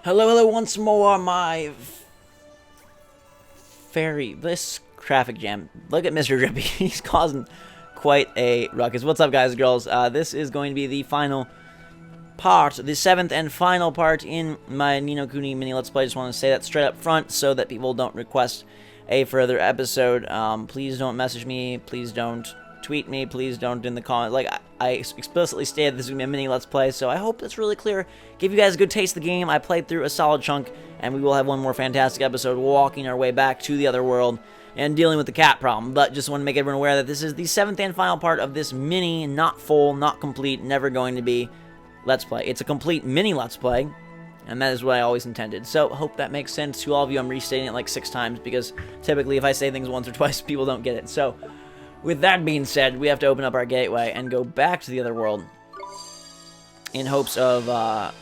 Hello, hello, once more, my fairy. This traffic jam. Look at Mr. Drippy. He's causing quite a ruckus. What's up, guys and girls? This is going to be the final part, the 7th and final part in my Kuni mini Let's Play. I just want to say that straight up front so that people don't request a further episode. Please don't message me. Please don't tweet me. Please don't in the comments. Like, I explicitly stated this is going to be a mini Let's Play, so I hope that's really clear. Give you guys a good taste of the game. I played through a solid chunk, and we will have one more fantastic episode walking our way back to the other world and dealing with the cat problem. But just want to make everyone aware that this is the 7th and final part of this mini, not full, not complete, never going to be Let's Play. It's a complete mini Let's Play, and that is what I always intended. So, hope that makes sense to all of you. I'm restating it like 6 times, because typically if I say things once or twice, people don't get it. So, with that being said, we have to open up our gateway and go back to the other world in hopes of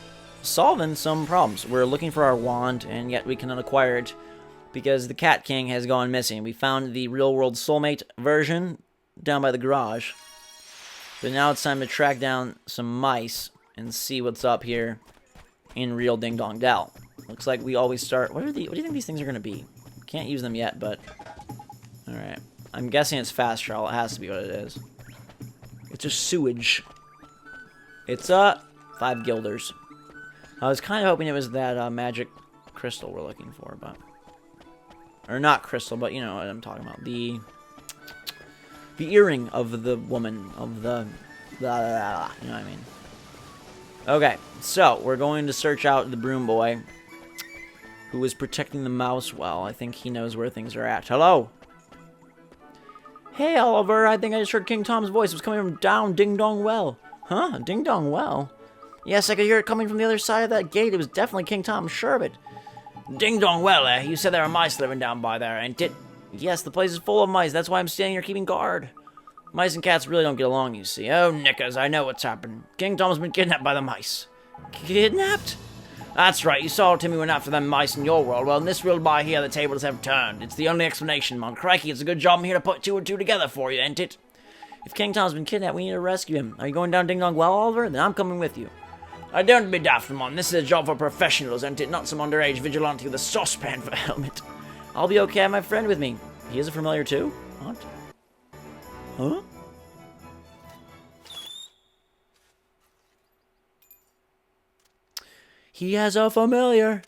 solving some problems. We're looking for our wand, and yet we cannot acquire it because the Cat King has gone missing. We found the real-world soulmate version down by the garage, but now it's time to track down some mice and see what's up here in real Ding Dong Dell. Looks like we always start... What do you think these things are going to be? Can't use them yet, but... Alright. I'm guessing it's fast travel. It has to be what it is. It's just sewage. It's, 5 guilders. I was kind of hoping it was that, magic crystal we're looking for, but... Or not crystal, but you know what I'm talking about. The earring of the woman, of the... Blah, blah, blah, you know what I mean? Okay, so, we're going to search out the broom boy, who is protecting the mouse well. I think he knows where things are at. Hello! Hey, Oliver, I think I just heard King Tom's voice. It was coming from down Ding Dong Well. Huh? Ding Dong Well? Yes, I could hear it coming from the other side of that gate. It was definitely King Tom Sherbet. Ding Dong Well, eh? You said there are mice living down by there, ain't it? Yes, the place is full of mice. That's why I'm standing here keeping guard. Mice and cats really don't get along, you see. Oh, knickers, I know what's happened. King Tom's been kidnapped by the mice. Kidnapped? That's right, you saw Timmy went after them mice in your world. Well, in this world by here, the tables have turned. It's the only explanation, Mon. Crikey, it's a good job I'm here to put 2 and 2 together for you, ain't it? If King Tom's been kidnapped, we need to rescue him. Are you going down Ding Dong Well, Oliver? Then I'm coming with you. I don't be daft, Mon. This is a job for professionals, ain't it? Not some underage vigilante with a saucepan for a helmet. I'll be okay, I have my friend with me. He is a familiar too? What? Huh? He has a familiar.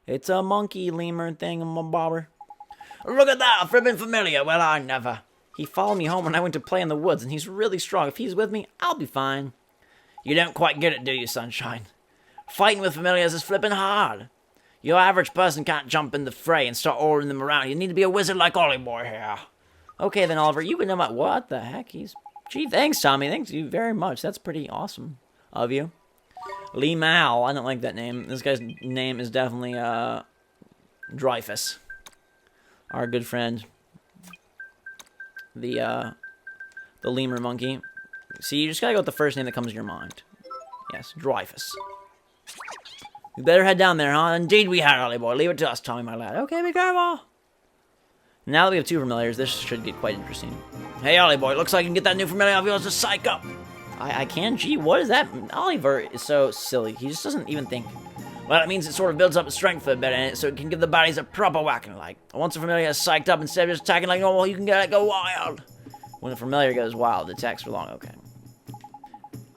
It's a monkey lemur thingamabobber. Look at that, a fribbin' familiar. Well, I never. He followed me home when I went to play in the woods, and he's really strong. If he's with me, I'll be fine. You don't quite get it, do you, sunshine? Fighting with familiars is flippin' hard. Your average person can't jump in the fray and start ordering them around. You need to be a wizard like Ollie Boy here. Okay, then, Oliver, you can know about what the heck? Gee, thanks, Tommy. Thanks you very much. That's pretty awesome of you. Lee Mal. I don't like that name. This guy's name is definitely, Dreyfus. Our good friend. The lemur monkey. See, you just gotta go with the first name that comes to your mind. Yes, Dreyfus. We better head down there, huh? Indeed we had, Ollie Boy. Leave it to us, Tommy, my lad. Okay, be careful. Now that we have 2 familiars, this should get quite interesting. Hey, Ollie Boy, looks like you can get that new familiar of yours to psych up. I can? Gee, what is that? Oliver is so silly. He just doesn't even think. Well, it means it sort of builds up the strength a bit in it, so it can give the bodies a proper whacking. Like, once a familiar is psyched up, instead of just attacking like normal, you can get it go wild. When the familiar goes wild, it attacks for long. Okay.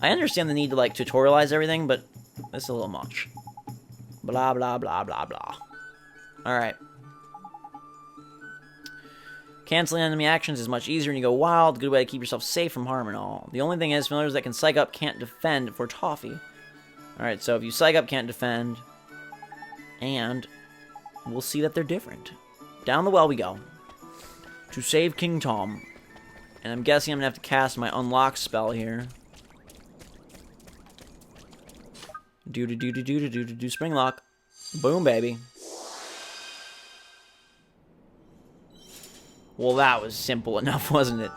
I understand the need to, like, tutorialize everything, but this is a little much. Blah, blah, blah, blah, blah. Alright. Canceling enemy actions is much easier when you go wild. Good way to keep yourself safe from harm and all. The only thing is, familiars that can psych up can't defend for toffee. Alright, so if you psych up, can't defend. And we'll see that they're different. Down the well we go. To save King Tom. And I'm guessing I'm going to have to cast my unlock spell here. Do spring lock. Boom, baby. Well, that was simple enough, wasn't it?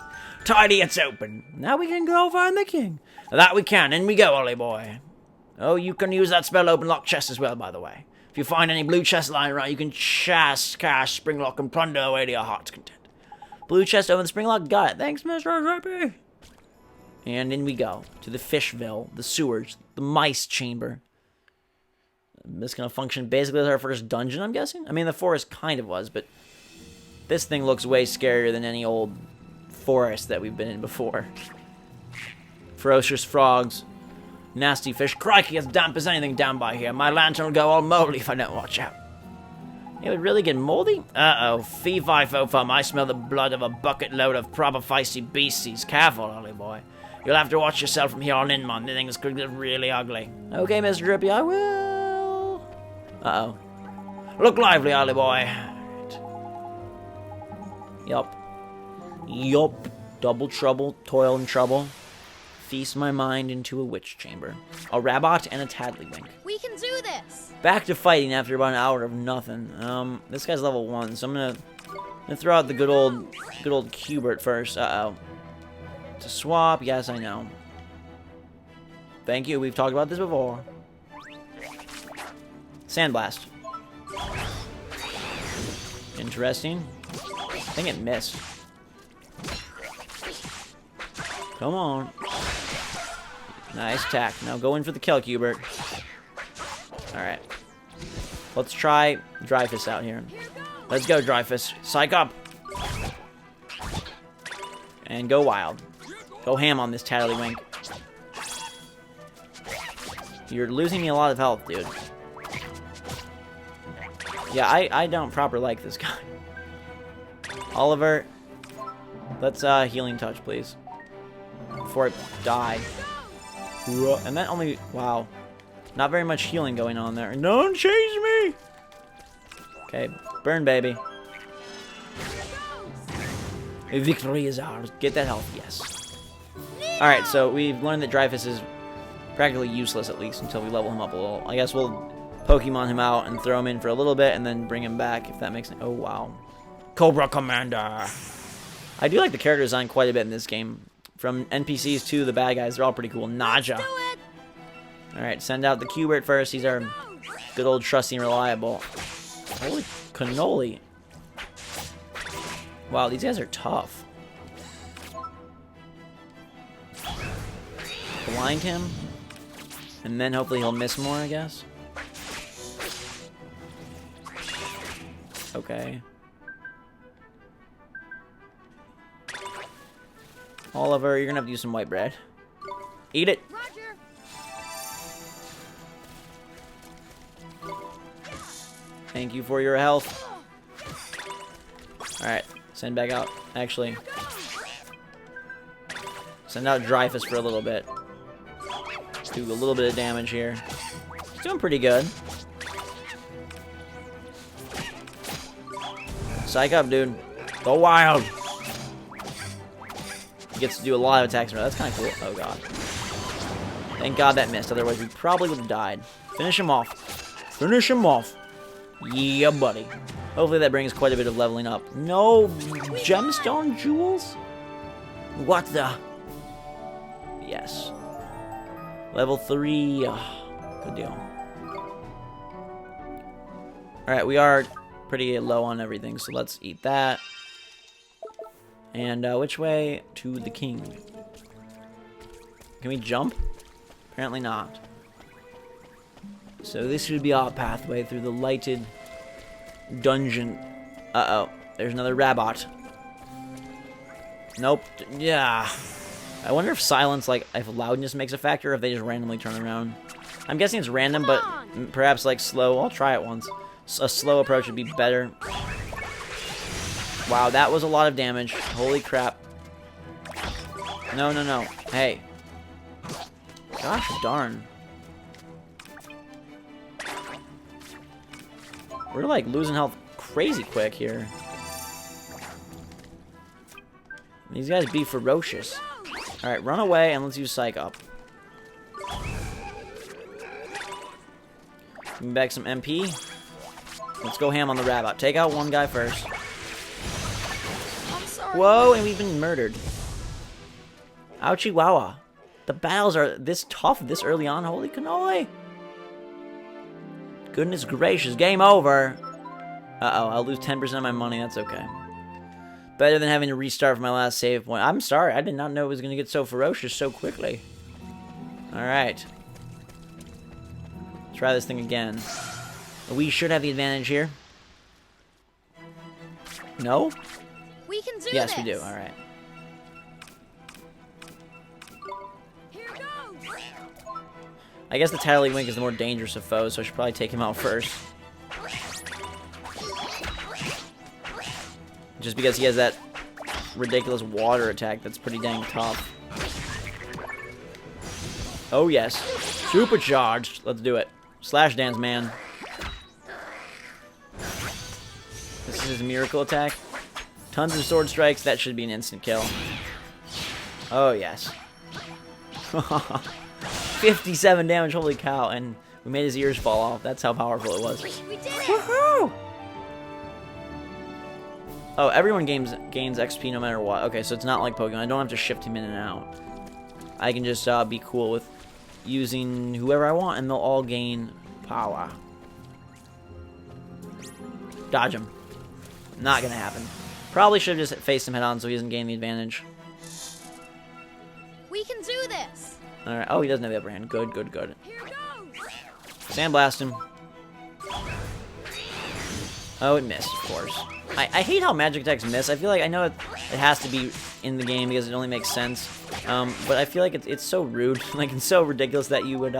Tidy, it's open. Now we can go find the king. That we can. In we go, Ollie Boy. Oh, you can use that spell to open lock chests as well, by the way. If you find any blue chests lying around, you can cast spring lock and plunder away to your heart's content. Blue chest open the spring lock. Got it. Thanks, Mr. Drippy. And in we go. To the Fishville, the sewers, the mice chamber. this gonna function basically as our first dungeon, I'm guessing? I mean, the forest kind of was, but this thing looks way scarier than any old forest that we've been in before. Ferocious frogs, nasty fish. Crikey, as damp as anything down by here. My lantern will go all moldy if I don't watch out. It would really get moldy? Uh-oh. Fee-fi-fo-fum. I smell the blood of a bucket load of proper feisty beasties. Careful, Ollie boy. You'll have to watch yourself from here on in, man. The thing's going to get really ugly. Okay, Mr. Drippy, I will. Uh-oh. Look lively, Ollie boy. Yup. Yup. Double trouble, toil and trouble. Feast my mind into a witch chamber. A rabot and a taddlywink. We can do this! Back to fighting after about an hour of nothing. This guy's level 1, so I'm gonna throw out the good old Cubert first. Uh-oh. To swap, yes, I know. Thank you, we've talked about this before. Sandblast. Interesting. I think it missed. Come on. Nice attack. Now go in for the kill, Cubert. Alright. Let's try Dryfus out here. Let's go, Dryfus. Psych up. And go wild. Go ham on this Tattlerwink. You're losing me a lot of health, dude. Yeah, I don't proper like this guy. Oliver, let's healing touch, please. Before I die. And that only... Wow. Not very much healing going on there. Don't chase me! Okay, burn, baby. Victory is ours. Get that health, yes. Alright, so we've learned that Dryfus is practically useless, at least, until we level him up a little. I guess we'll Pokemon him out and throw him in for a little bit, and then bring him back, if that makes sense. Oh, wow. Cobra Commander! I do like the character design quite a bit in this game. From NPCs to the bad guys, they're all pretty cool. Naja. Alright, send out the Cubert first. He's our good old trusty and reliable. Holy cannoli. Wow, these guys are tough. Blind him. And then hopefully he'll miss more, I guess. Okay. Oliver, you're gonna have to use some white bread. Eat it. Roger. Thank you for your health. Alright, send back out. Actually, send out Dryfus for a little bit. Do a little bit of damage here. He's doing pretty good. Psych up, dude. Go wild. He gets to do a lot of attacks. That's kind of cool. Oh, God. Thank God that missed. Otherwise, we probably would have died. Finish him off. Finish him off. Yeah, buddy. Hopefully that brings quite a bit of leveling up. No gemstone jewels? What the? Yes. Level 3. Good deal. Alright, we are pretty low on everything, so let's eat that. And which way to the king? Can we jump? Apparently not. So this should be our pathway through the lighted dungeon. Uh-oh. There's another Rabot. Nope. Yeah. I wonder if silence, like, if loudness makes a factor, or if they just randomly turn around. I'm guessing it's random, but perhaps, like, slow. I'll try it once. A slow approach would be better. Wow, that was a lot of damage. Holy crap. No, no, no. Hey. Gosh darn. We're, like, losing health crazy quick here. These guys be ferocious. Alright, run away and let's use Psych Up. Give me back some MP. Let's go ham on the Rabot. Take out one guy first. Whoa, and we've been murdered. Ouchie wawa. The battles are this tough this early on. Holy cannoli. Goodness gracious. Game over. Uh-oh, I'll lose 10% of my money. That's okay. Better than having to restart from my last save point. I'm sorry. I did not know it was going to get so ferocious so quickly. Alright. Let's Try this thing again. We should have the advantage here. No? We can do yes, this. we do. All right. Here goes. I guess the Tiddlywink is the more dangerous of foes, so I should probably take him out first. Just because he has that ridiculous water attack that's pretty dang tough. Oh yes. Supercharged. Let's do it. Slash dance, man. This is his miracle attack. Tons of sword strikes. That should be an instant kill. Oh yes. 57 damage. Holy cow. And we made his ears fall off. That's how powerful it was. We did it. Woohoo! Oh, everyone gains XP no matter what. Okay, so it's not like Pokemon. I don't have to shift him in and out. I can just be cool with using whoever I want, and they'll all gain power. Dodge him. Not gonna happen. Probably should have just faced him head on so he doesn't gain the advantage. We can do this. Alright. Oh, he doesn't have the upper hand. Good, good, good. Here goes. Sandblast him. Oh, it missed, of course. I hate how magic attacks miss. I feel like I know it has to be in the game because it only makes sense. But I feel like it's so rude. Like, it's so ridiculous that you would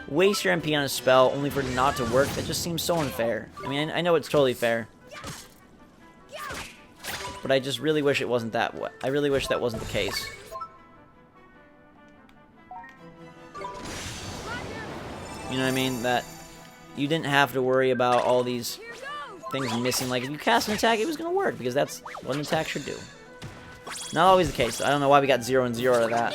waste your MP on a spell only for it not to work. That just seems so unfair. I mean, I know it's totally fair. But I just really wish it wasn't that way. I really wish that wasn't the case. You know what I mean? That you didn't have to worry about all these things missing. Like, if you cast an attack, it was going to work, because that's what an attack should do. Not always the case. I don't know why we got 0 and 0 out of that.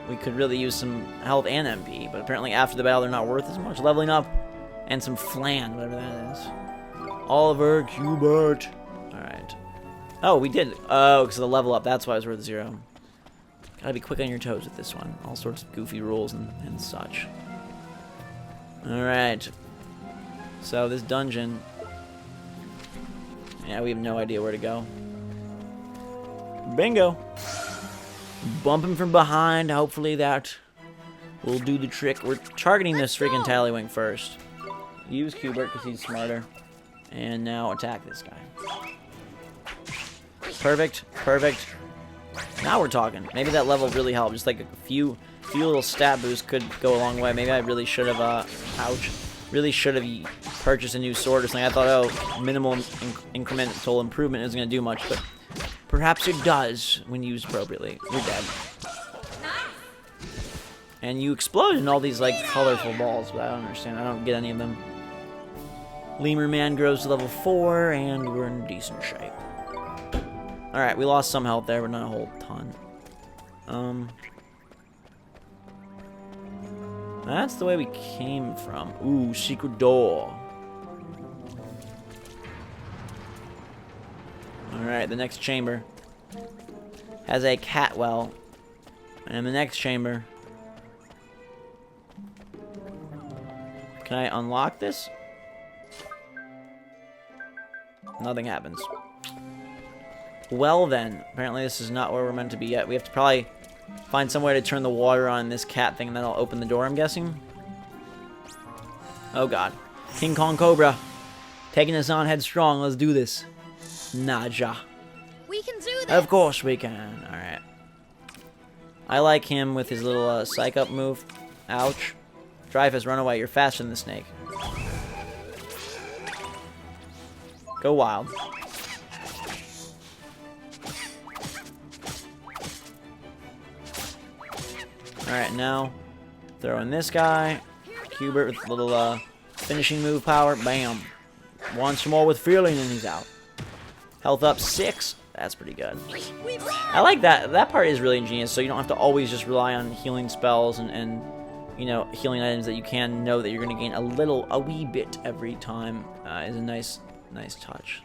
We could really use some health and MP, but apparently after the battle, they're not worth as much. Leveling up, and some flan, whatever that is. Oliver, Cubert. Alright. Oh, we did. Oh, because of the level up. That's why it was worth 0. Gotta be quick on your toes with this one. All sorts of goofy rules and such. Alright. So, this dungeon... Yeah, we have no idea where to go. Bingo! Bump him from behind. Hopefully that will do the trick. We're targeting this freaking Tiddlywink first. Use Cubert because he's smarter. And now attack this guy. Perfect. Perfect. Now we're talking. Maybe that level really helped. Just like a few little stat boosts could go a long way. Maybe I really should have, ouch. Really should have purchased a new sword or something. I thought, oh, minimal incremental improvement isn't going to do much, but perhaps it does when used appropriately. You're dead. And you explode in all these, like, colorful balls, but I don't understand. I don't get any of them. Lemur Man grows to level 4, and we're in decent shape. Alright, we lost some health there, but not a whole ton. That's the way we came from. Ooh, secret door. Alright, the next chamber has a cat well. And the next chamber... Can I unlock this? Nothing happens. Well then, apparently this is not where we're meant to be yet. We have to probably find some way to turn the water on this cat thing, and that'll open the door, I'm guessing. Oh god. King Kong Cobra. Taking us on headstrong. Let's do this. Naja. We can do this. Of course we can. Alright. I like him with his little psych up move. Ouch. Dreyfus, run away. You're faster than the snake. Go wild. Alright, now throw in this guy. Cubert with a little finishing move power. Bam. Once more with feeling and he's out. Health up 6. That's pretty good. I like that. That part is really ingenious, so you don't have to always just rely on healing spells and you know, healing items that you can know that you're going to gain a wee bit every time is a nice touch.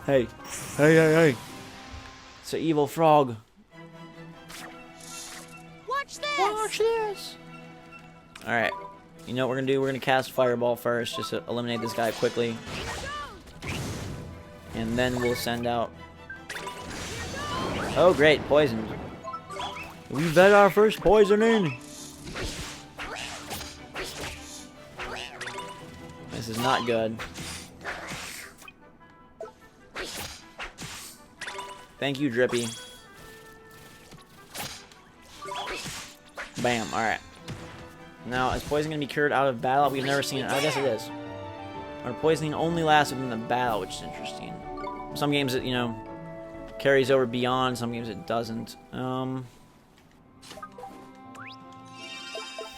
Hey. Hey. It's an evil frog. Watch this. Watch this. Alright. You know what we're going to do? We're going to cast Fireball first, just to eliminate this guy quickly. And then we'll send out... Oh, great. Poisoned. We've had our first poisoning. This is not good. Thank you, Drippy. Bam. Alright. Now, is poison going to be cured out of battle? We've never seen it. I guess it is. Or poisoning only lasts within the battle, which is interesting. Some games it, you know, carries over beyond. Some games it doesn't. I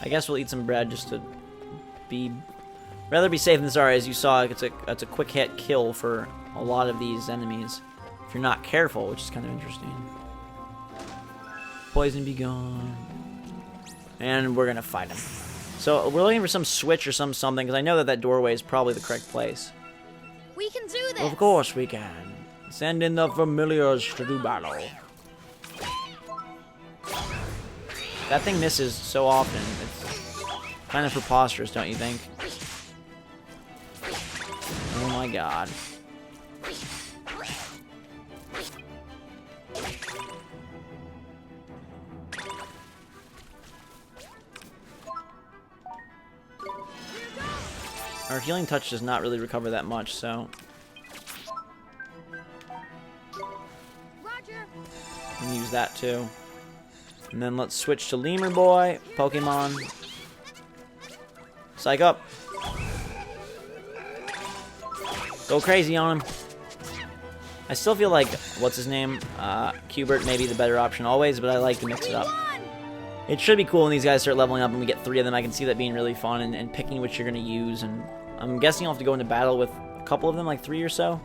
guess we'll eat some bread just to be... rather be safe than sorry. As you saw, it's a quick hit kill for a lot of these enemies. If you're not careful, which is kind of interesting. Poison be gone. And we're going to fight him. So we're looking for some switch or something, because I know that doorway is probably the correct place. We can do this. Of course we can. Send in the familiars to do battle. That thing misses so often. It's kind of preposterous, don't you think? Oh my god. Our healing touch does not really recover that much, so... Roger. we can use that too. And then let's switch to Lemur Boy, Pokemon. Psych up. Go crazy on him. I still feel like, what's his name? Cubert may be the better option always, but I like to mix it up. It should be cool when these guys start leveling up and we get 3 of them. I can see that being really fun and picking which you're going to use. And I'm guessing you'll have to go into battle with a couple of them, like 3 or so.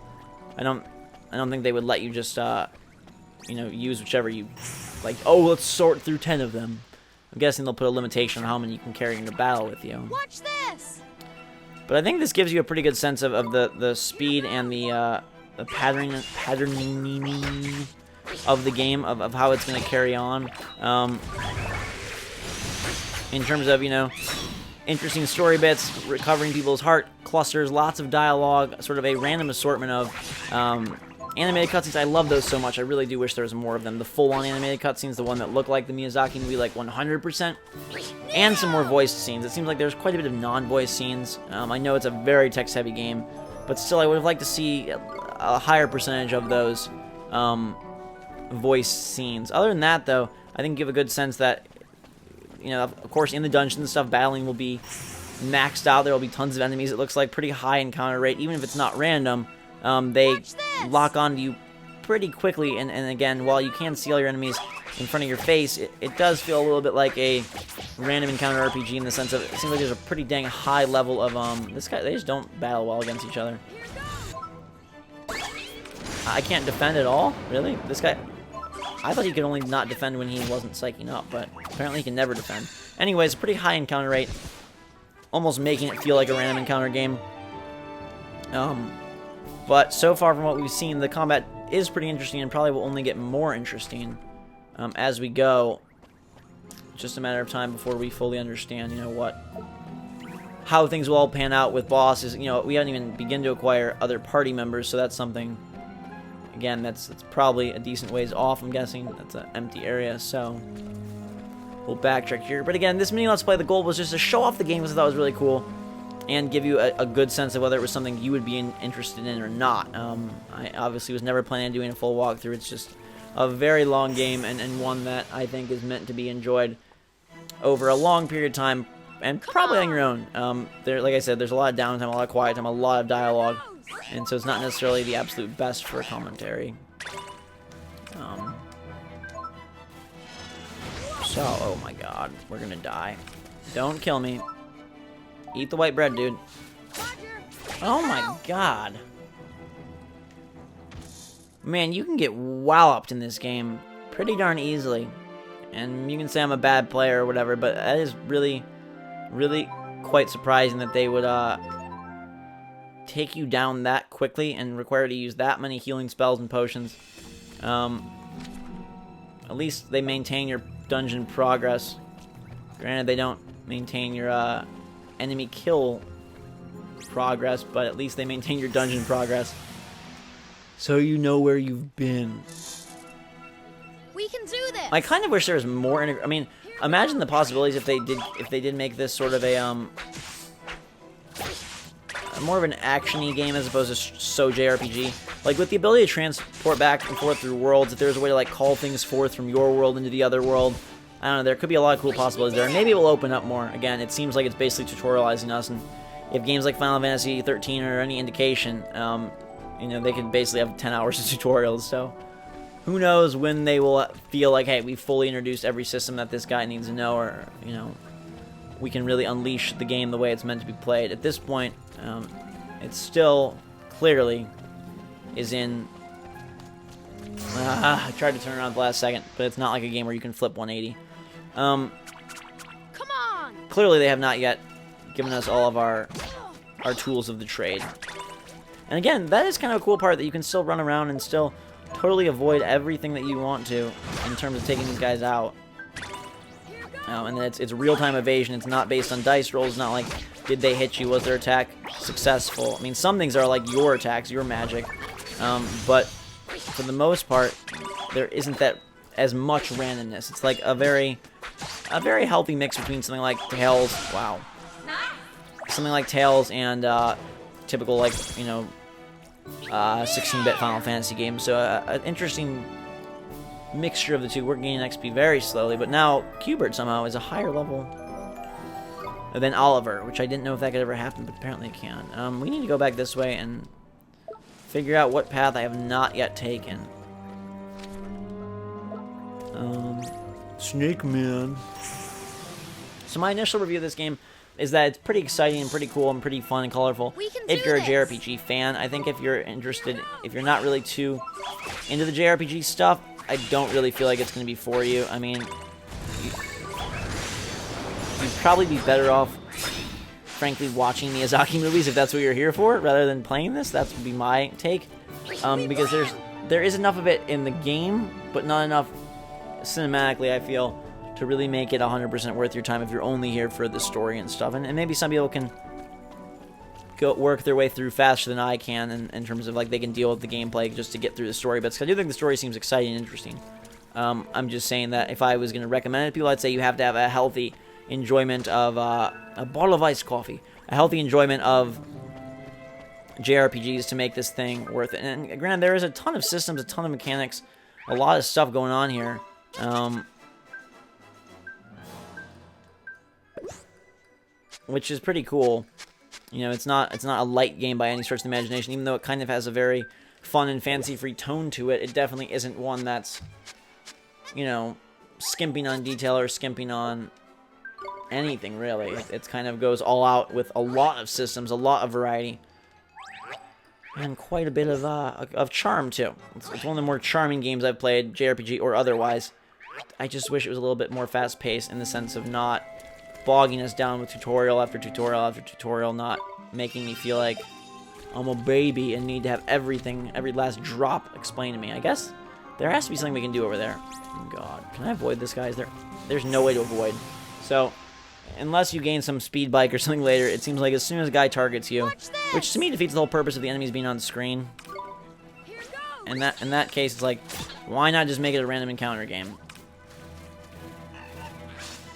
I don't think they would let you just, you know, use whichever you... like, oh, let's sort through 10 of them. I'm guessing they'll put a limitation on how many you can carry into battle with you. Watch this. But I think this gives you a pretty good sense of the speed and the patterning of the game, of how it's going to carry on. In terms of, you know, interesting story bits, recovering people's heart clusters, lots of dialogue, sort of a random assortment of animated cutscenes. I love those so much. I really do wish there was more of them. The full-on animated cutscenes, the one that look like the Miyazaki movie, like 100%. And some more voiced scenes. It seems like there's quite a bit of non-voiced scenes. I know it's a very text-heavy game, but still I would have liked to see a higher percentage of those voiced scenes. Other than that, though, I think give a good sense that, you know, of course, in the dungeons and stuff, battling will be maxed out. There will be tons of enemies. It looks like pretty high encounter rate, even if it's not random. They lock onto you pretty quickly, and again, while you can see all your enemies in front of your face, it does feel a little bit like a random encounter RPG in the sense of it seems like there's a pretty dang high level of this guy. They just don't battle well against each other. I can't defend at all, really. This guy, I thought he could only not defend when he wasn't psyching up, but apparently he can never defend. Anyways, pretty high encounter rate, almost making it feel like a random encounter game. But so far from what we've seen, the combat is pretty interesting and probably will only get more interesting as we go. It's just a matter of time before we fully understand, you know, how things will all pan out with bosses. You know, we haven't even begun to acquire other party members, so that's something. Again, that's probably a decent ways off, I'm guessing. That's an empty area, so we'll backtrack here. But again, this mini Let's Play, the goal was just to show off the game because I thought it was really cool and give you a good sense of whether it was something you would be interested in or not. I obviously was never planning on doing a full walkthrough. It's just a very long game and one that I think is meant to be enjoyed over a long period of time and probably on your own. Like I said, there's a lot of downtime, a lot of quiet time, a lot of dialogue. And so it's not necessarily the absolute best for commentary. So, oh my god, we're gonna die. Don't kill me. Eat the white bread, dude. Oh my god. Man, you can get walloped in this game pretty darn easily. And you can say I'm a bad player or whatever, but that is really, really quite surprising that they would, take you down that quickly and require you to use that many healing spells and potions. At least they maintain your dungeon progress. Granted, they don't maintain your enemy kill progress, but at least they maintain your dungeon progress, so you know where you've been. We can do this. I kind of wish there was more. I mean, imagine the possibilities if they did make this sort of a more of an action-y game as opposed to so JRPG. Like, with the ability to transport back and forth through worlds, if there's a way to, like, call things forth from your world into the other world, I don't know, there could be a lot of cool possibilities there. And maybe it will open up more. Again, it seems like it's basically tutorializing us, and if games like Final Fantasy 13 are any indication, you know, they could basically have 10 hours of tutorials, so who knows when they will feel like, hey, we fully introduced every system that this guy needs to know, or, you know, we can really unleash the game the way it's meant to be played. At this point, it still clearly is in... I tried to turn it on at the last second, but it's not like a game where you can flip 180. Come on! Clearly they have not yet given us all of our tools of the trade. And again, that is kind of a cool part, that you can still run around and still totally avoid everything that you want to in terms of taking these guys out. And it's real-time evasion. It's not based on dice rolls. It's not like, did they hit you? Was their attack successful? I mean, some things are like your attacks, your magic. But for the most part, there isn't that as much randomness. It's like a very healthy mix between something like Tails. Wow. Something like Tails and typical, like, you know, 16-bit Final Fantasy game. So an interesting mixture of the two. We're gaining XP very slowly, but now Q*bert somehow is a higher level than Oliver, which I didn't know if that could ever happen, but apparently it can. We need to go back this way and figure out what path I have not yet taken. Snake Man. So my initial review of this game is that it's pretty exciting and pretty cool and pretty fun and colorful. If you're a JRPG fan, I think if you're interested, if you're not really too into the JRPG stuff, I don't really feel like it's going to be for you. I mean, you'd probably be better off, frankly, watching Miyazaki movies if that's what you're here for, rather than playing this. That would be my take. Because there is enough of it in the game, but not enough cinematically, I feel, to really make it 100% worth your time if you're only here for the story and stuff. And maybe some people can go work their way through faster than I can in terms of, like, they can deal with the gameplay just to get through the story bits. I do think the story seems exciting and interesting. I'm just saying that if I was going to recommend it to people, I'd say you have to have a healthy enjoyment of a bottle of iced coffee, a healthy enjoyment of JRPGs to make this thing worth it. And granted, there is a ton of systems, a ton of mechanics, a lot of stuff going on here. Which is pretty cool. You know, it's not a light game by any stretch of the imagination, even though it kind of has a very fun and fancy-free tone to it. It definitely isn't one that's, you know, skimping on detail or skimping on anything, really. It kind of goes all out with a lot of systems, a lot of variety, and quite a bit of charm, too. It's one of the more charming games I've played, JRPG or otherwise. I just wish it was a little bit more fast-paced in the sense of not bogging us down with tutorial after tutorial after tutorial, not making me feel like I'm a baby and need to have everything, every last drop explained to me. I guess there has to be something we can do over there. Oh god, can I avoid this, guys? There's no way to avoid. So, unless you gain some speed bike or something later, it seems like as soon as a guy targets you, which to me defeats the whole purpose of the enemies being on the screen. In that case, it's like, why not just make it a random encounter game?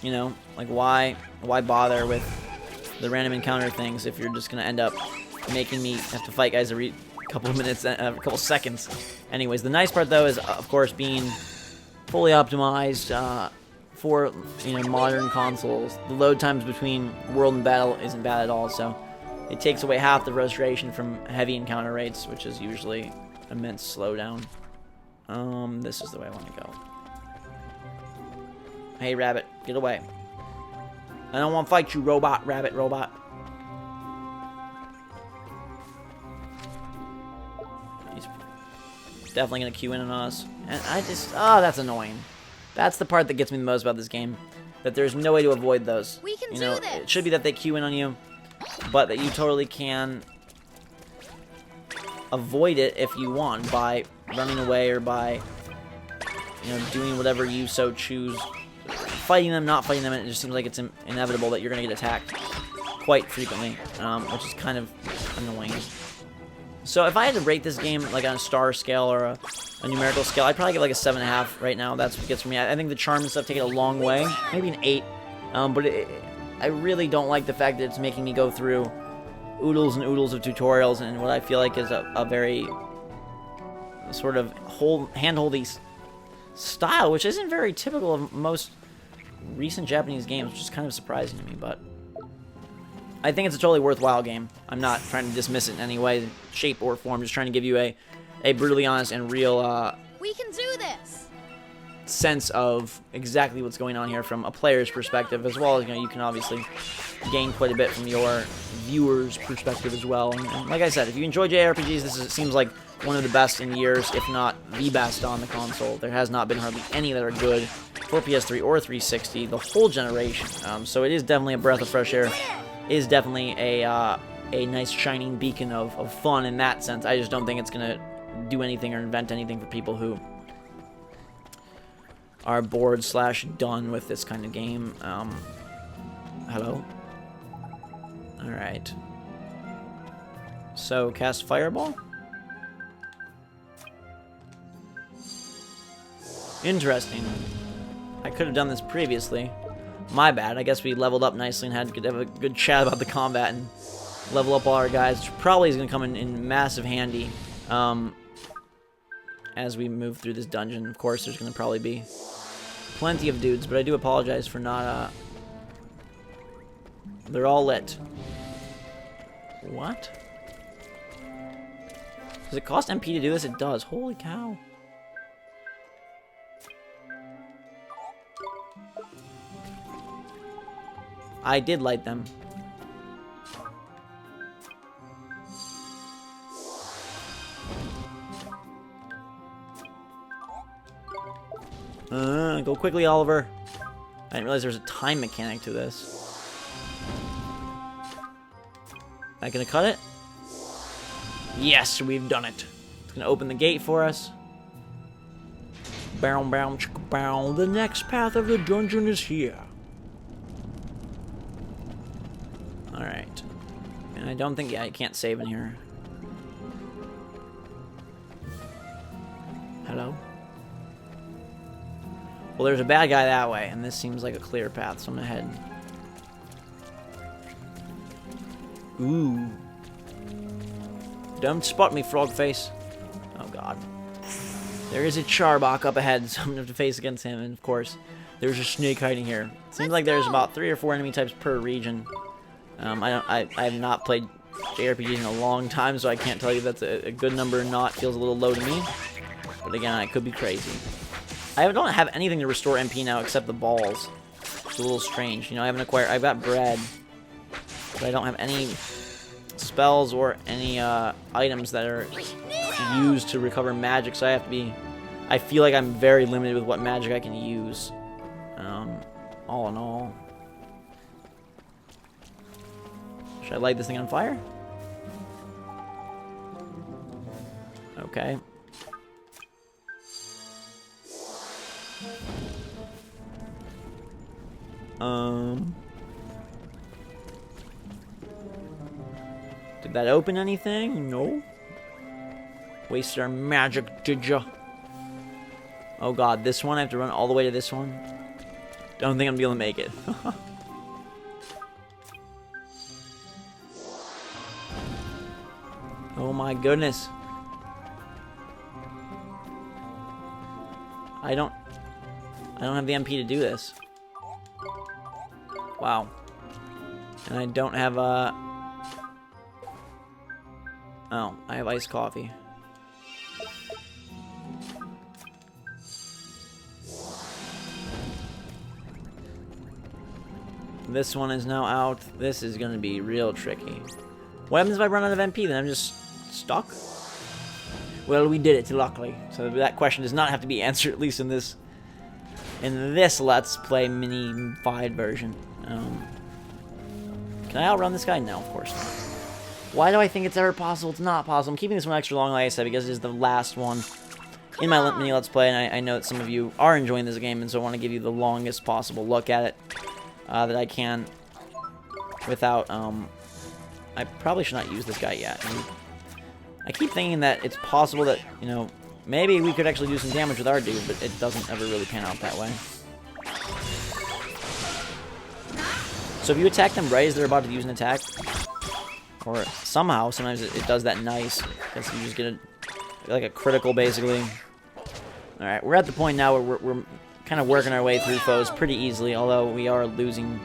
You know, like why bother with the random encounter things if you're just gonna end up making me have to fight guys every couple of minutes, a couple seconds. Anyways, the nice part though is, of course, being fully optimized for, you know, modern consoles. The load times between world and battle isn't bad at all, so it takes away half the frustration from heavy encounter rates, which is usually immense slowdown. This is the way I want to go. Hey, rabbit, get away. I don't want to fight you, robot, rabbit, robot. He's definitely going to queue in on us. And I just, oh, that's annoying. That's the part that gets me the most about this game. That there's no way to avoid those. We can you know, do this. It should be that they queue in on you, but that you totally can avoid it if you want by running away or by, you know, doing whatever you so choose. Fighting them, not fighting them, and it just seems like it's inevitable that you're going to get attacked quite frequently, which is kind of annoying. So if I had to rate this game like on a star scale or a numerical scale, I'd probably give like a 7.5 right now. That's what gets for me. I think the charm and stuff take it a long way, maybe an 8, but I really don't like the fact that it's making me go through oodles and oodles of tutorials and what I feel like is a very sort of handholdy style, which isn't very typical of most recent Japanese games, which is kind of surprising to me, but I think it's a totally worthwhile game. I'm not trying to dismiss it in any way, shape, or form, just trying to give you a brutally honest and real We can do this! sense of exactly what's going on here from a player's perspective, as well as, you can obviously gain quite a bit from your viewer's perspective as well. And like I said, if you enjoy JRPGs, seems like one of the best in years, if not the best on the console. There has not been hardly any that are good for PS3 or 360 the whole generation. So it is definitely a breath of fresh air. It is definitely a nice shining beacon of fun in that sense. I just don't think it's going to do anything or invent anything for people who are bored / done with this kind of game. Hello? Alright. So, cast Fireball? Interesting. I could have done this previously. My bad. I guess we leveled up nicely and could have a good chat about the combat and level up all our guys, which probably is going to come in massive handy as we move through this dungeon. Of course, there's going to probably be plenty of dudes, but I do apologize for not, they're all lit. What? Does it cost MP to do this? It does. Holy cow. I did light them. Go quickly, Oliver. I didn't realize there was a time mechanic to this. Am I gonna cut it? Yes, we've done it. It's gonna open the gate for us. Bow, bow, chicka, bow. The next path of the dungeon is here. Alright. And I don't think, yeah, I can't save in here. Hello? Well, there's a bad guy that way, and this seems like a clear path, so I'm gonna head. Ooh. Don't spot me, frog face. Oh, God. There is a Charbok up ahead, so I'm gonna have to face against him, and of course, there's a snake hiding here. Seems like there's about 3 or 4 enemy types per region. I have not played JRPGs in a long time, so I can't tell you that's a good number or not. Feels a little low to me. But again, I could be crazy. I don't have anything to restore MP now except the balls. It's a little strange. You know, I haven't acquired... I've got bread. But I don't have any spells or any items that are used to recover magic, so I have to be... I feel like I'm very limited with what magic I can use. All in all. Should I light this thing on fire? Okay. Did that open anything? No. Wasted our magic, did ya? Oh god, this one? I have to run all the way to this one? Don't think I'm gonna be able to make it. Oh my goodness. I don't have the MP to do this. Wow. And I don't have oh, I have iced coffee. This one is now out. This is gonna be real tricky. What happens if I run out of MP? Then I'm just stuck? Well, we did it, luckily. So that question does not have to be answered, at least in this Let's Play mini-fied version. Can I outrun this guy? No, of course not. Why do I think it's ever possible? It's not possible. I'm keeping this one extra long, like I said, because it is the last one in my mini Let's Play, and I know that some of you are enjoying this game, and so I want to give you the longest possible look at it that I can without, I probably should not use this guy yet. I keep thinking that it's possible that, you know, maybe we could actually do some damage with our dude, but it doesn't ever really pan out that way. So if you attack them right as they're about to use an attack, Or somehow, sometimes it does that nice. Guess you just get like a critical, basically. Alright, we're at the point now where we're kind of working our way through foes pretty easily, although we are losing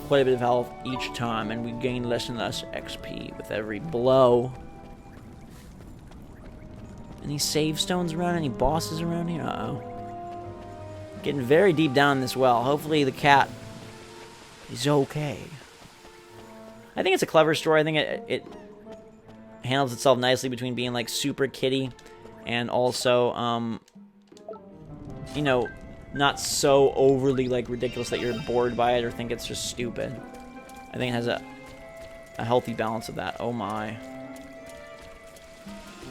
quite a bit of health each time, and we gain less and less XP with every blow. Any save stones around? Any bosses around here? Uh-oh. Getting very deep down in this well. Hopefully the cat is okay. I think it's a clever story. I think it handles itself nicely between being like super kiddie and also, you know, not so overly like ridiculous that you're bored by it or think it's just stupid. I think it has a healthy balance of that. Oh my.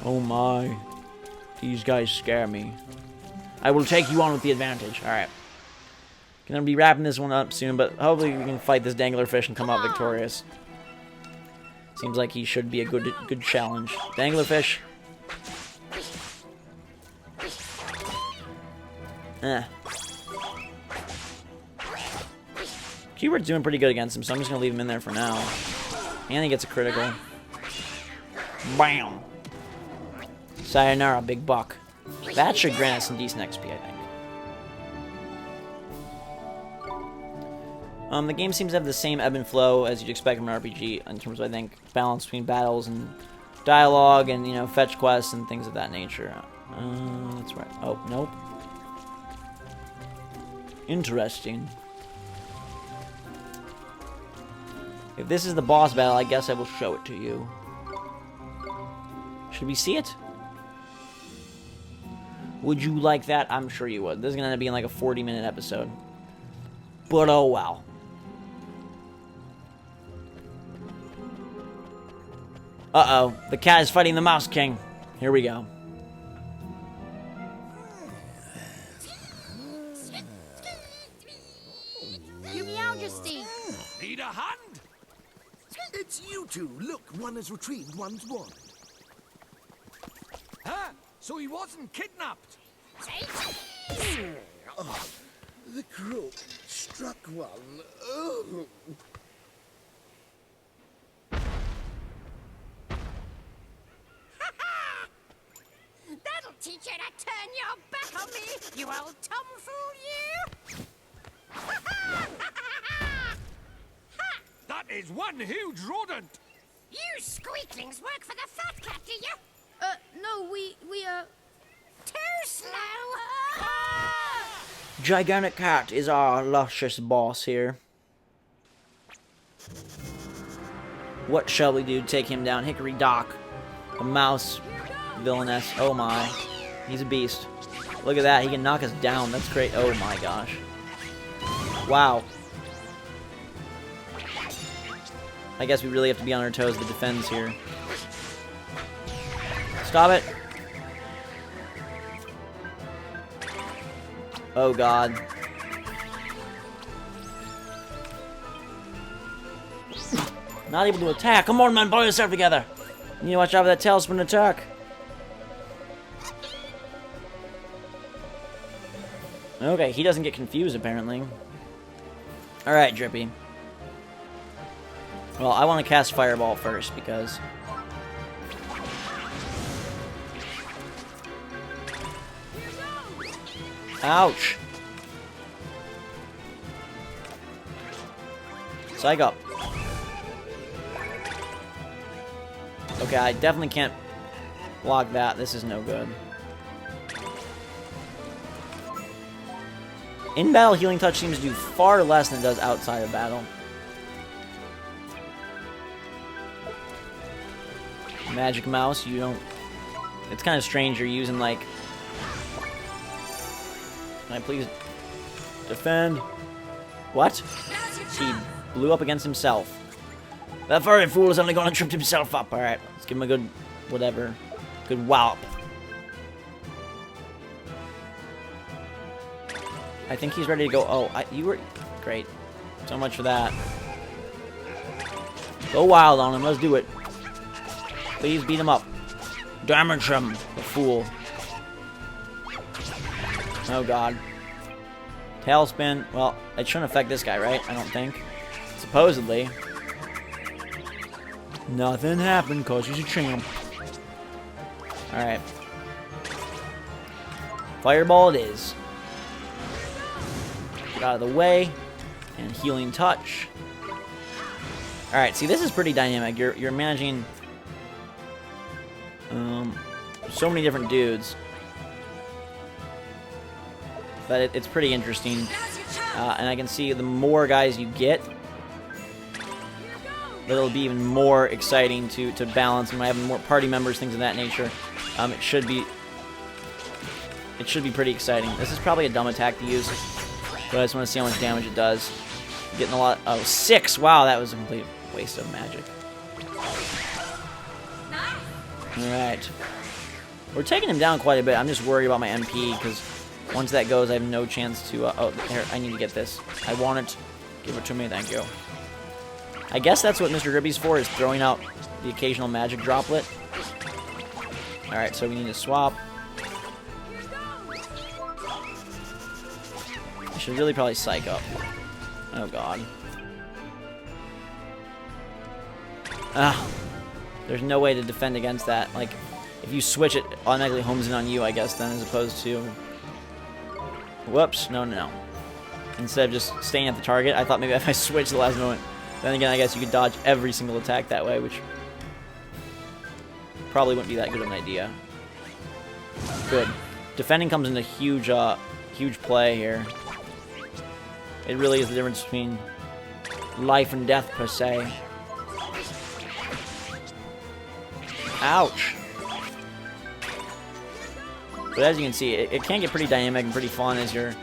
Oh my. These guys scare me. I will take you on with the advantage. Alright. Gonna be wrapping this one up soon, but hopefully we can fight this danglerfish and come out victorious. Seems like he should be a good challenge. Danglerfish. Q-Bird's doing pretty good against him, so I'm just gonna leave him in there for now. And he gets a critical. Bam! Sayonara, big buck. That should grant us some decent XP, I think. The game seems to have the same ebb and flow as you'd expect from an RPG in terms of, I think, balance between battles and dialogue and, you know, fetch quests and things of that nature. That's right. Oh, nope. Interesting. If this is the boss battle, I guess I will show it to you. Should we see it? Would you like that? I'm sure you would. This is going to end up being like a 40-minute episode. But oh well. Uh-oh. The cat is fighting the Mouse King. Here we go. Your Majesty. Need a hand? It's you two. Look, one has retrieved one's wand. Huh? So he wasn't kidnapped? Oh, the crook struck one. Oh. That'll teach you to turn your back on me, you old tomfool, you! That is one huge rodent! You squeaklings work for the fat cat, do you? No, we Too slow! Gigantic Cat is our luscious boss here. What shall we do to take him down? Hickory Dock. The mouse villainess. Oh my. He's a beast. Look at that. He can knock us down. That's great. Oh my gosh. Wow. I guess we really have to be on our toes to defend here. Stop it. Oh god. Not able to attack. Come on, man. Pull yourself together. You need to watch out for that tailspin attack. Okay, he doesn't get confused, apparently. Alright, Drippy. Well, I want to cast Fireball first, because... Ouch! Psych up. Okay, I definitely can't block that. This is no good. In-battle Healing Touch seems to do far less than it does outside of battle. Magic Mouse, you don't... It's kind of strange you're using, like... Can I please... Defend? What? He blew up against himself. That furry fool has only gone and tripped himself up. Alright, let's give him a good... whatever. Good wallop. I think he's ready to go. Oh, you were... Great. So much for that. Go wild on him. Let's do it. Please beat him up. Damage him, the fool. Oh, God. Tailspin. Well, it shouldn't affect this guy, right? I don't think. Supposedly. Nothing happened because he's a champ. Alright. Fireball it is. Get out of the way. And healing touch. Alright, see, this is pretty dynamic. You're managing so many different dudes. But it's pretty interesting. And I can see the more guys you get, it'll be even more exciting to balance. And by having more party members, things of that nature, it should be pretty exciting. This is probably a dumb attack to use, but I just want to see how much damage it does. Getting a lot. Oh, 6! Wow, that was a complete waste of magic. Alright. We're taking him down quite a bit. I'm just worried about my MP, because once that goes, I have no chance to... oh, here, I need to get this. I want it. Give it to me, thank you. I guess that's what Mr. Gribby's for, is throwing out the occasional magic droplet. Alright, so we need to swap. I should really probably psych up. Oh god. Ah. There's no way to defend against that. Like, if you switch it, automatically homes in on you, I guess, then, as opposed to... Whoops. No, no, no. Instead of just staying at the target, I thought maybe if I switched the last moment. Then again, I guess you could dodge every single attack that way, which probably wouldn't be that good of an idea. Good. Defending comes into huge play here. It really is the difference between life and death, per se. Ouch! But as you can see, it can get pretty dynamic and pretty fun as you're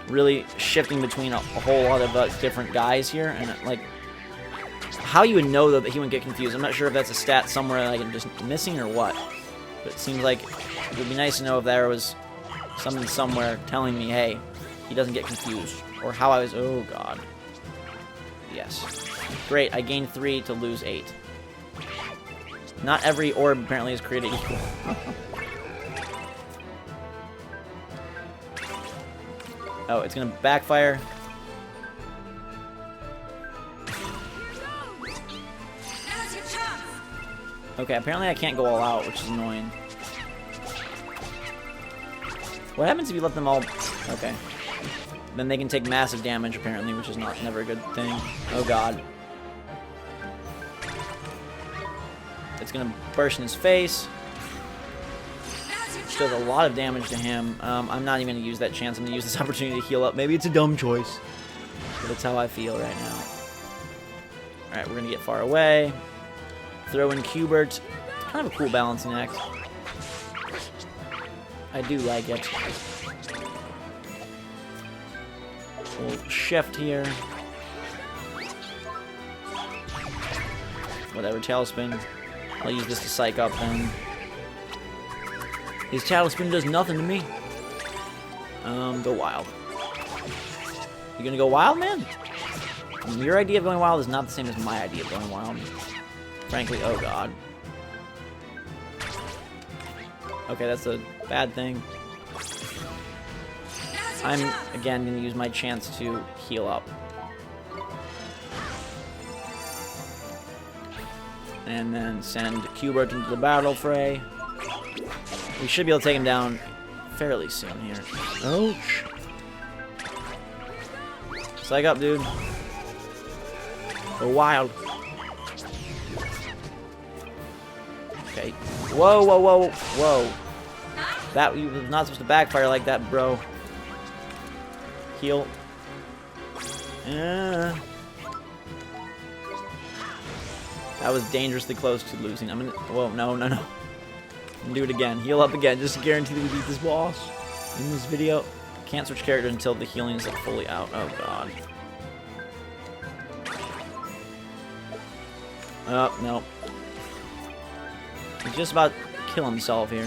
really shifting between a whole lot of different guys here. And, like, how you would know, though, that he wouldn't get confused. I'm not sure if that's a stat somewhere that I'm just missing or what. But it seems like it would be nice to know if there was something somewhere telling me, hey, he doesn't get confused. Or how I was... Oh, God. Yes. Great, I gained 3 to lose 8. Not every orb apparently is created equal. Oh, it's gonna backfire. Okay, apparently I can't go all out, which is annoying. What happens if you let them all... Okay. Then they can take massive damage, apparently, which is never a good thing. Oh, God. It's gonna burst in his face. Which does a lot of damage to him. I'm not even gonna use that chance. I'm gonna use this opportunity to heal up. Maybe it's a dumb choice, but it's how I feel right now. Alright, we're gonna get far away. Throw in Cubert. Kind of a cool balancing act. I do like it. We'll shift here. Whatever, Tailspin. I'll use this to psych up then. His Tailspin does nothing to me. Go wild. You gonna go wild, man? Your idea of going wild is not the same as my idea of going wild. Frankly, oh god. Okay, that's a bad thing. I'm, again, going to use my chance to heal up. And then send Cubert into the battle fray. We should be able to take him down fairly soon here. Ouch. Psych up, dude. Go wild. Okay. Whoa, whoa, whoa, whoa. That, you was not supposed to backfire like that, bro. Heal. That was dangerously close to losing. I'm gonna... Whoa, no, no, no. I'm gonna do it again. Heal up again, just to guarantee that we beat this boss in this video. Can't switch characters until the healing is like fully out. Oh, God. Oh, no. He's just about to kill himself here.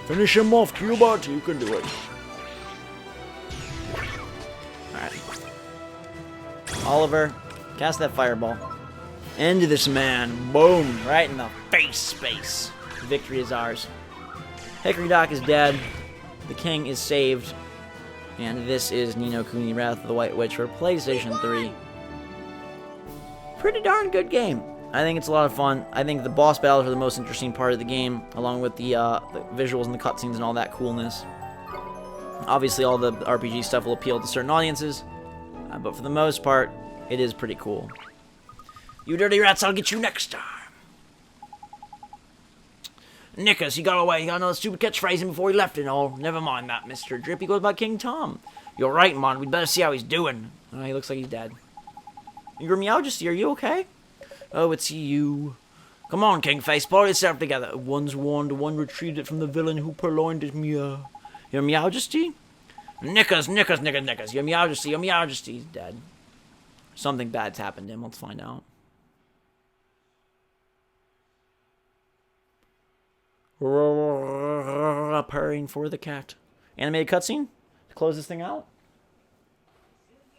Finish him off, Cubert. You can do it. Alright. Oliver, cast that fireball. End this man. Boom. Right in the face space. Victory is ours. Hickory Dock is dead. The king is saved. And this is Ni no Kuni Wrath of the White Witch for PlayStation 3. Pretty darn good game. I think it's a lot of fun. I think the boss battles are the most interesting part of the game, along with the visuals and the cutscenes and all that coolness. Obviously, all the RPG stuff will appeal to certain audiences, but for the most part, it is pretty cool. You dirty rats, I'll get you next time. Nickers, he got away. He got another stupid catchphrase in before he left and all. Never mind that, Mr. Drip. He goes by King Tom. You're right, man. We'd better see how he's doing. Oh, he looks like he's dead. Your Meowjesty, are you okay? Oh, it's you. Come on, Kingface. Pull yourself together. One's warned, one retrieved it from the villain who purloined it. Your Meowjesty? Nickers. Your Meowjesty's dead. Something bad's happened to him. Let's find out. Purring for the cat. Animated cutscene to close this thing out.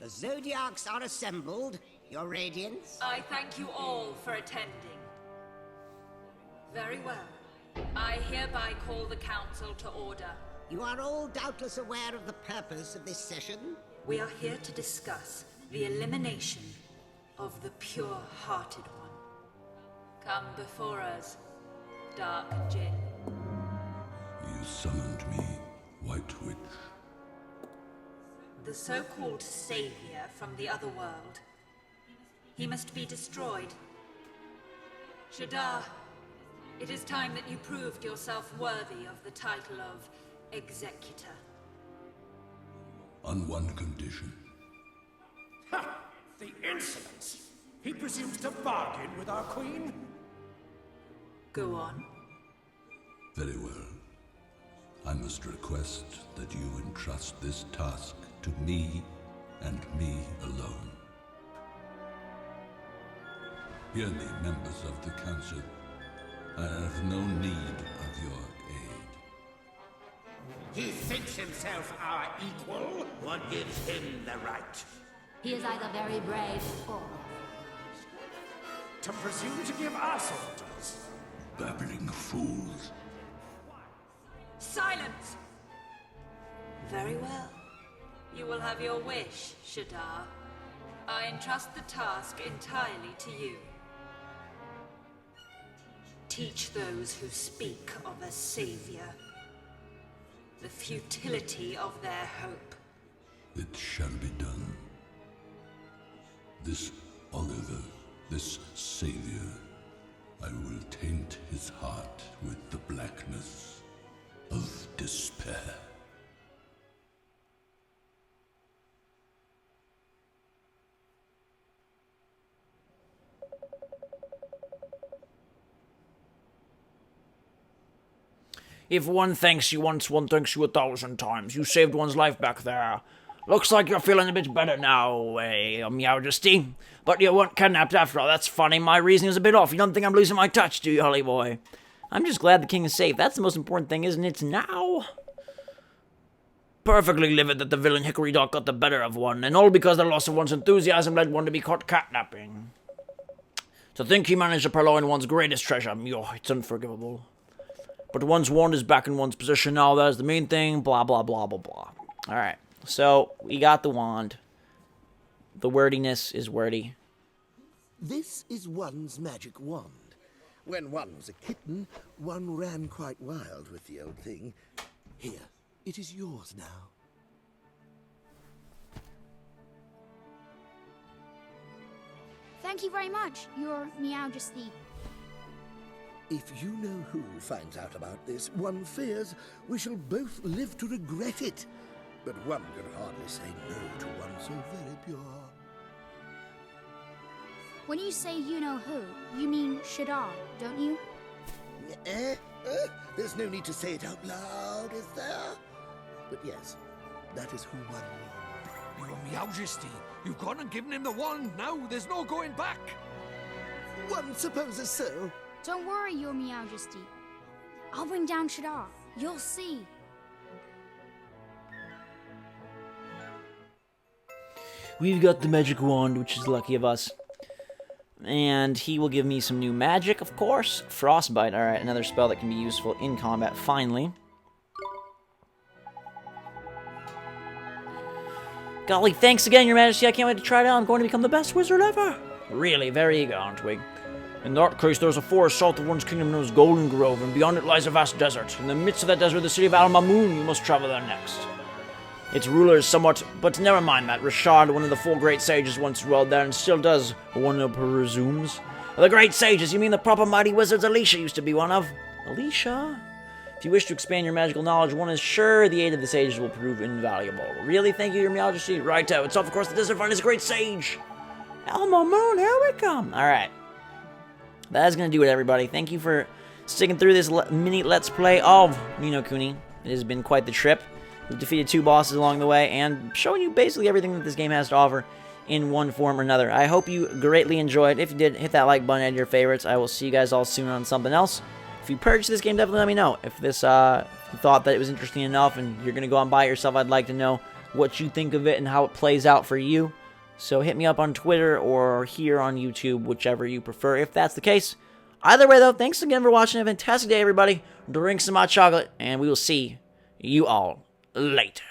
The Zodiacs are assembled, Your Radiance. I thank you all for attending. Very well. I hereby call the council to order. You are all doubtless aware of the purpose of this session. We are here to discuss the elimination of the pure-hearted one. Come before us, Dark Jinn. You summoned me, White Witch. The so-called savior from the other world. He must be destroyed. Shadar, it is time that you proved yourself worthy of the title of Executor. On one condition. Ha! The insolence! He presumes to bargain with our queen? Go on. Very well. I must request that you entrust this task to me and me alone. Hear me, members of the council. I have no need of your aid. He thinks himself our equal? What gives him the right? He is either very brave or... To presume to give us orders? Babbling fools. Silence! Very well. You will have your wish, Shadar. I entrust the task entirely to you. Teach those who speak of a savior the futility of their hope. It shall be done. This Oliver, this savior, I will taint his heart with the blackness of despair. If one thanks you once, one thanks you 1,000 times. You saved one's life back there. Looks like you're feeling a bit better now, Meowjesty. But you weren't kidnapped after all. That's funny. My reasoning is a bit off. You don't think I'm losing my touch, do you, Holly boy? I'm just glad the king is safe. That's the most important thing, isn't it, now? Perfectly livid that the villain Hickory Dock got the better of one, and all because the loss of one's enthusiasm led one to be caught catnapping. To think he managed to purloin one's greatest treasure, it's unforgivable. But one's wand is back in one's position now. That is the main thing. Blah, blah, blah, blah, blah. Alright. So, we got the wand. The wordiness is wordy. This is one's magic wand. When one was a kitten, one ran quite wild with the old thing. Here, it is yours now. Thank you very much, Your Meowjesty. If you know who finds out about this, one fears we shall both live to regret it. But one can hardly say no to one so very pure. When you say you know who, you mean Shadar, don't you? There's no need to say it out loud, is there? But yes, that is who one means. Your Majesty, you've gone and given him the wand now. There's no going back. One supposes so. Don't worry, Your Meowjesty. I'll bring down Shadar. You'll see. We've got the magic wand, which is lucky of us. And he will give me some new magic, of course. Frostbite, alright, another spell that can be useful in combat, finally. Golly, thanks again, Your Majesty. I can't wait to try it out. I'm going to become the best wizard ever. Really, very eager, aren't we? In that case, there's a forest south of one's kingdom known as Golden Grove, and beyond it lies a vast desert. In the midst of that desert, the city of Al Mamoon. You must travel there next. Its ruler is somewhat, but never mind that. Rashad, one of the 4 great sages, once dwelled there and still does, one presumes. The great sages, you mean the proper mighty wizards Alicia used to be one of? Alicia? If you wish to expand your magical knowledge, one is sure the aid of the sages will prove invaluable. Really? Thank you, Your Majesty. Righto. It's off, of course, the desert finds a great sage. Al Mamoon, here we come. Alright. That's going to do it, everybody. Thank you for sticking through this mini Let's Play of Ni no Kuni. It has been quite the trip. We've defeated 2 bosses along the way, and showing you basically everything that this game has to offer in one form or another. I hope you greatly enjoyed. If you did, hit that like button, add your favorites. I will see you guys all soon on something else. If you purchased this game, definitely let me know. If this, if you thought that it was interesting enough and you're going to go out and buy it yourself, I'd like to know what you think of it and how it plays out for you. So hit me up on Twitter or here on YouTube, whichever you prefer, if that's the case. Either way, though, thanks again for watching. A fantastic day, everybody. Drink some hot chocolate, and we will see you all later.